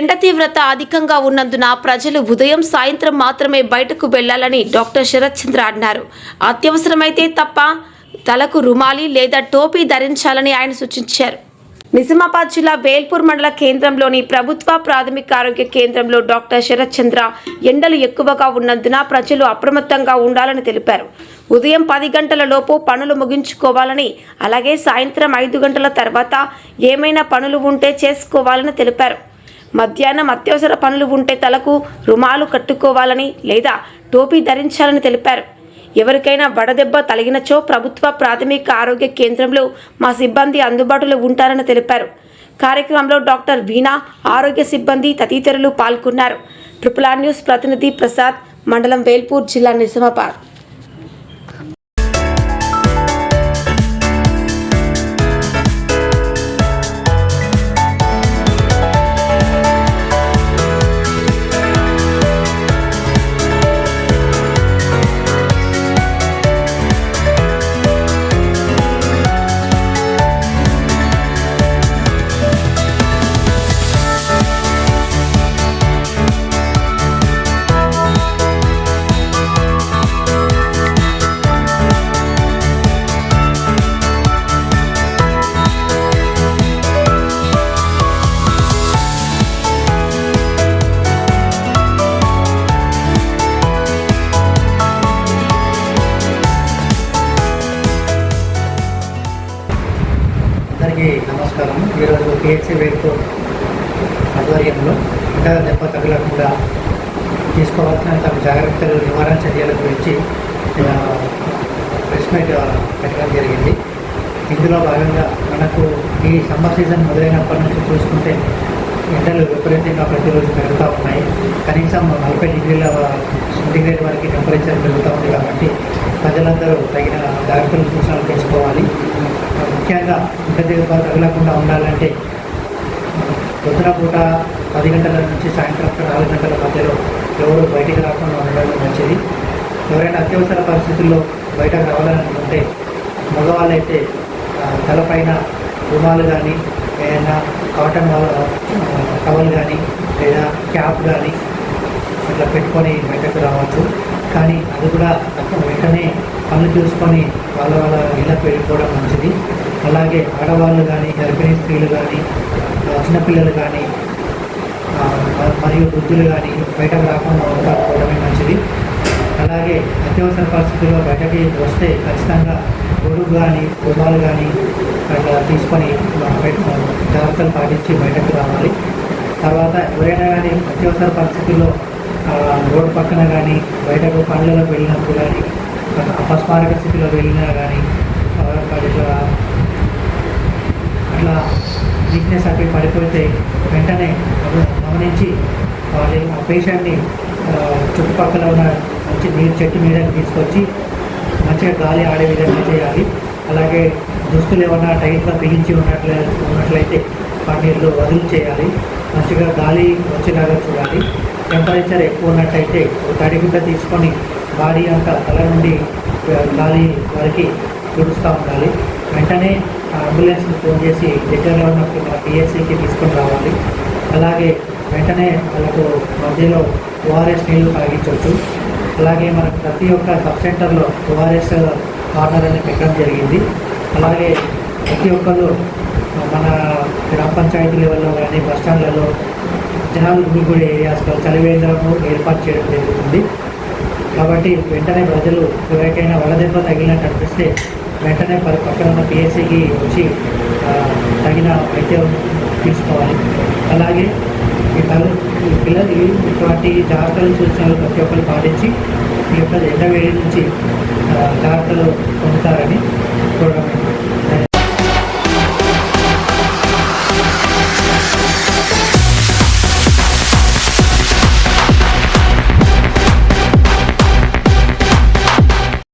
ఎండ తీవ్రత అధికంగా ఉన్నందున ప్రజలు ఉదయం సాయంత్రం మాత్రమే బయటకు వెళ్లాలని డాక్టర్ శరత్ చంద్ర అన్నారు. అత్యవసరమైతే తప్ప తలకు రుమాలి లేదా టోపీ ధరించాలని ఆయన సూచించారు. నిజామాబాద్ జిల్లా వేల్పూర్ మండల కేంద్రంలోని ప్రభుత్వ ప్రాథమిక ఆరోగ్య కేంద్రంలో డాక్టర్ శరత్ చంద్ర ఎండలు ఎక్కువగా ఉన్నందున ప్రజలు అప్రమత్తంగా ఉండాలని తెలిపారు. ఉదయం 10 గంటల లోపు పనులు ముగించుకోవాలని, అలాగే సాయంత్రం 5 గంటల తర్వాత ఏమైనా పనులు ఉంటే చేసుకోవాలని తెలిపారు. మధ్యాహ్నం అత్యవసర పనులు ఉంటే తలకు రుమాలు కట్టుకోవాలని లేదా టోపీ ధరించాలని తెలిపారు. ఎవరికైనా వడదెబ్బ తగిలినచో ప్రభుత్వ ప్రాథమిక ఆరోగ్య కేంద్రంలో మా సిబ్బంది అందుబాటులో ఉంటారని తెలిపారు. కార్యక్రమంలో డాక్టర్ వీణా, ఆరోగ్య సిబ్బంది తదితరులు పాల్గొన్నారు. ట్రిపుల్ ఆర్ న్యూస్ ప్రతినిధి ప్రసాద్, మండలం వేల్పూర్, జిల్లా నిజామాబాద్. అందరికీ నమస్కారం. ఈరోజు పిహెచ్సి వేల్పూర్ ఆధ్వర్యంలో ఎండ దెబ్బ తగలకుండా తీసుకోవాల్సిన తమ జాగ్రత్తలు, నివారణ చర్యల గురించి ప్రెస్ మీట్ పెట్టడం జరిగింది. ఇందులో భాగంగా మనకు ఈ సమ్మర్ సీజన్ మొదలైనప్పటి నుంచి చూసుకుంటే ఎండలు విపరీతంగా ప్రతిరోజు పెరుగుతూ ఉన్నాయి. కనీసం 40 డిగ్రీల సెంటీగ్రేడ్ వరకు టెంపరేచర్ పెరుగుతూ ఉంది. కాబట్టి ప్రజలందరూ తగిన జాగ్రత్తలు, సూచనలు తీసుకోవాలి. ముఖ్యంగా ఎండ దెబ్బ తగలకుండా ఉండాలంటే పొద్దున పూట 10 గంటల నుంచి సాయంత్రం 4 గంటల మధ్యలో ఎవరు బయటికి రాకుండా ఉండడం మంచిది. ఎవరైనా అత్యవసర పరిస్థితుల్లో బయటకు రావాలనుకుంటే మగవాళ్ళైతే తలపైన రుమాలు కానీ, ఏదైనా కాటన్ టవల్ కానీ లేదా క్యాప్ కానీ అట్లా పెట్టుకొని బయటకు రావచ్చు. కానీ అది కూడా వెంటనే పనులు చూసుకొని వాళ్ళ ఇళ్ళకు వెళ్ళిపోవడం మంచిది. అలాగే ఆడవాళ్ళు కానీ, గర్భిణీ స్త్రీలు కానీ, చిన్నపిల్లలు కానీ మరియు వృద్ధులు కానీ బయటకు రాకుండా ఉండకపోవడమే మంచిది. అలాగే అత్యవసర పరిస్థితుల్లో బయటకి వస్తే ఖచ్చితంగా గొడుగు కానీ, రుమాలు కానీ అట్లా తీసుకొని జాగ్రత్తలు పాటించి బయటకు రావాలి. తర్వాత ఎవరైనా కానీ అత్యవసర పరిస్థితుల్లో రోడ్డు పక్కన కానీ, బయటకు పనులకు వెళ్ళినప్పుడు కానీ, అపస్మారక స్థితిలో వెళ్ళినా కానీ అట్లా వీక్నెస్ అక్కడ పడిపోతే వెంటనే గమనించి వాళ్ళ ఆ పేషెంట్ని చుట్టుపక్కల ఉన్న మంచి చెట్టు నీడని తీసుకొచ్చి మంచిగా గాలి ఆడే విధంగా చేయాలి. అలాగే దుస్తులు ఏమన్నా టైట్గా బిగించి ఉన్నట్లయితే వాటిలో వదిలి చేయాలి. మంచిగా గాలి వచ్చేలాగా చూడాలి. టెంపరేచర్ ఎక్కువ ఉన్నట్టయితే తడిగుడ్డ తీసుకొని బాడీ అంతా తల నుండి గాలి వరకు తుడుస్తూ ఉండాలి. వెంటనే అంబులెన్స్ని ఫోన్ చేసి దగ్గరలో ఉన్న మన పిహెచ్సికి తీసుకొని రావాలి. అలాగే వెంటనే వాళ్ళకు మధ్యలో ఓఆర్ఎస్ నీళ్లు తాగించవచ్చు. అలాగే మనకు ప్రతి ఒక్క సబ్ సెంటర్లో ఓఆర్ఎస్ కార్నర్ అని పెట్టడం జరిగింది. అలాగే ప్రతి ఒక్కరు మన గ్రామ పంచాయతీ లెవెల్లో కానీ, బస్టాండ్లలో జనాలు గుమిగూడే ఏరియాస్లో చలివేంద్రము ఏర్పాటు చేయడం జరుగుతుంది. కాబట్టి వెంటనే ప్రజలు ఎవరికైనా వడదెబ్బ తగిలినట్టు అనిపిస్తే వెంటనే పక్కన ఉన్న పిహెచ్సికి వచ్చి తగిన వైద్యం తీసుకోవాలి. అలాగే పిల్లలు ఇటువంటి జాగ్రత్తలు, సూచనలు ప్రతి ఒక్కరు పాటించి ఈ యొక్క ఎండ వేడి నుంచి జాగ్రత్తలు పొందుతారని కోరడం.